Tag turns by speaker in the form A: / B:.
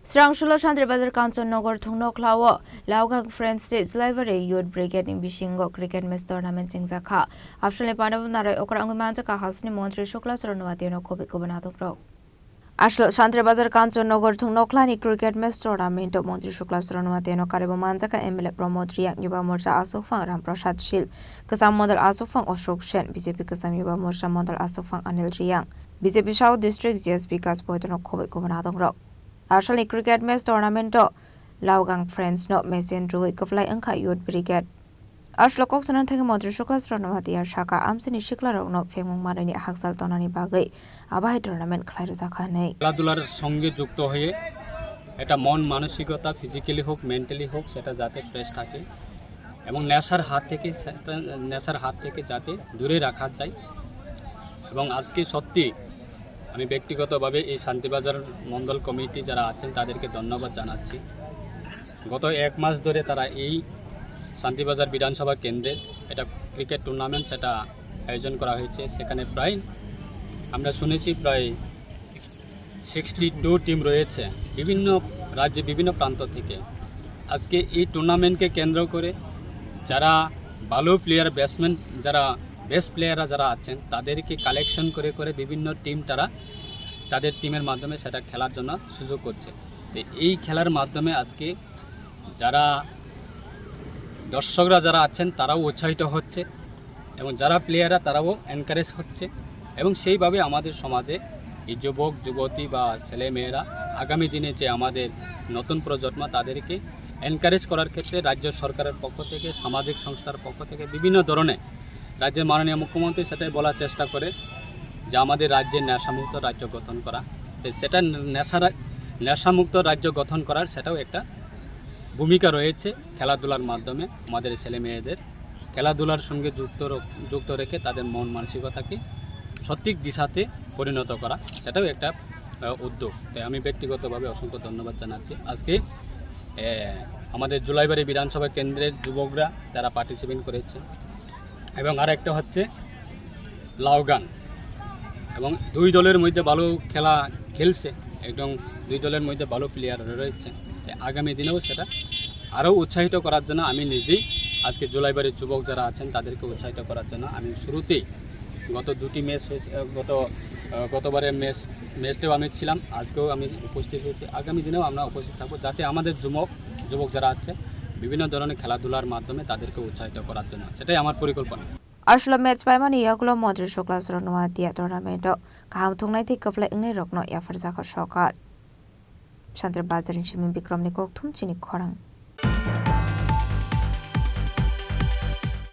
A: Srangshula Chandra Bazar Kanchan Nogor Thungno Klawa, Laogang Friends States Library Youth Brigade in Bishingo Cricket Match Tournament Singzaka. After Panav Nara Okrangamanja Hasni Montri Shukla Sranwatino Kobe Gobanato Pro. Ashlo Chandra Bazar Kanchan Nogor Thungno Klani Cricket Match Tournament of Montri Shukla Sranwatino Karibo Manzaka ML Promotriak Yuba Morsa Asofang Ram Prasad Shil, Kasam Model Asofang Oshok Shen, BJP Kasam Yuba Morsa Model Asofang Anil Riang, BJP South District GSP Kaspoitano Kobe Gobanato Pro. Actually, cricket match tournament Laogang Friends no Messin Druid Koflai Anka Youth Brigade. Ashlo Coxan take Modri Shuklas Ronavati Shaka Amsini Shikla no Femung Marani Haxal Tonani Bagay Abai tournament Clarizakane.
B: খেলাধুলার সঙ্গে যুক্ত হয়ে এটা মন মানসিকতা physically হোক mentally হোক সেটা যাতে ফ্রেশ থাকে এবং নেশার হাত থেকে যাতে দূরে রাখা যায় এবং আজকে সত্যি আমি ব্যক্তিগতভাবে এই শান্তিবাজার মণ্ডল কমিটি যারা আছেন তাদেরকে ধন্যবাদ জানাচ্ছি গত এক মাস ধরে তারা এই শান্তিবাজার বিধানসভা কেন্দ্রে এটা ক্রিকেট টুর্নামেন্ট সেটা আয়োজন করা হয়েছে সেখানে প্রায় আমরা শুনেছি প্রায় 62 টিম রয়েছে বিভিন্ন রাজ্যে বিভিন্ন প্রান্ত থেকে আজকে এই টুর্নামেন্টকে কেন্দ্র করে যারা ভালো প্লেয়ার ব্যাটসম্যান যারা বেস্ট প্লেয়াররা যারা আছেন তাদেরকে কালেকশন করে বিভিন্ন টিম তারা তাদের টিমের মাধ্যমে সেটা খেলার জন্য সুযোগ করছে তো এই খেলার মাধ্যমে আজকে যারা দর্শকরা যারা আছেন তারাও উৎসাহিত হচ্ছে এবং যারা প্লেয়াররা তারাও এনকারেজ হচ্ছে এবং সেইভাবে আমাদের সমাজে এই যুবক যুবতী বা ছেলেমেয়েরা আগামী দিনে যে আমাদের নতুন প্রজন্ম তাদেরকে এনকারেজ করার ক্ষেত্রে রাজ্য সরকারের পক্ষ থেকে সামাজিক সংস্থার পক্ষ থেকে বিভিন্ন ধরনের রাজ্যের মাননীয় মুখ্যমন্ত্রী সেটাই বলার চেষ্টা করে যে আমাদের রাজ্যের নেশামুক্ত রাজ্য গঠন করা সেটা নেশামুক্ত রাজ্য গঠন করার সেটাও একটা ভূমিকা রয়েছে খেলাধুলার মাধ্যমে আমাদের ছেলে মেয়েদের খেলাধুলার সঙ্গে যুক্ত রেখে তাদের মন মানসিকতাকে সঠিক দিশাতে পরিণত করা সেটাও একটা উদ্যোগ তাই আমি ব্যক্তিগতভাবে অসংখ্য ধন্যবাদ জানাচ্ছি আজকে আমাদের জুলাইবাড়ি বিধানসভা কেন্দ্রের যুবকরা যারা পার্টিসিপেট করেছে এবং আরেকটা হচ্ছে লাওগান এবং দুই দলের মধ্যে ভালো খেলা খেলছে এবং দুই দলের মধ্যে ভালো প্লেয়ার রয়েছে আগামী দিনেও সেটা আরও উৎসাহিত করার জন্য আমি নিজেই আজকে জুলাইবাড়ির যুবক যারা আছেন তাদেরকে উৎসাহিত করার জন্য আমি শুরুতেই গত দুটি ম্যাচ হয়েছে গতবারের ম্যাচটাও আমি ছিলাম আজকেও আমি উপস্থিত হয়েছি আগামী দিনেও আমরা উপস্থিত থাকবো যাতে আমাদের যুবক যারা আছে বিভিন্ন ধরনের খেলাধুলার মাধ্যমে তাদেরকে উৎসাহিত করার জন্য সেটাই আমার পরিকল্পনা
A: Ashlo match by money Yagulo Modri Shuklas Ronavati tournament Kam Tungnai take a play in a rock no Yafarzaka Shokat Chandra Bazar in Shimin Bikram Nikok Tum Chini Korang.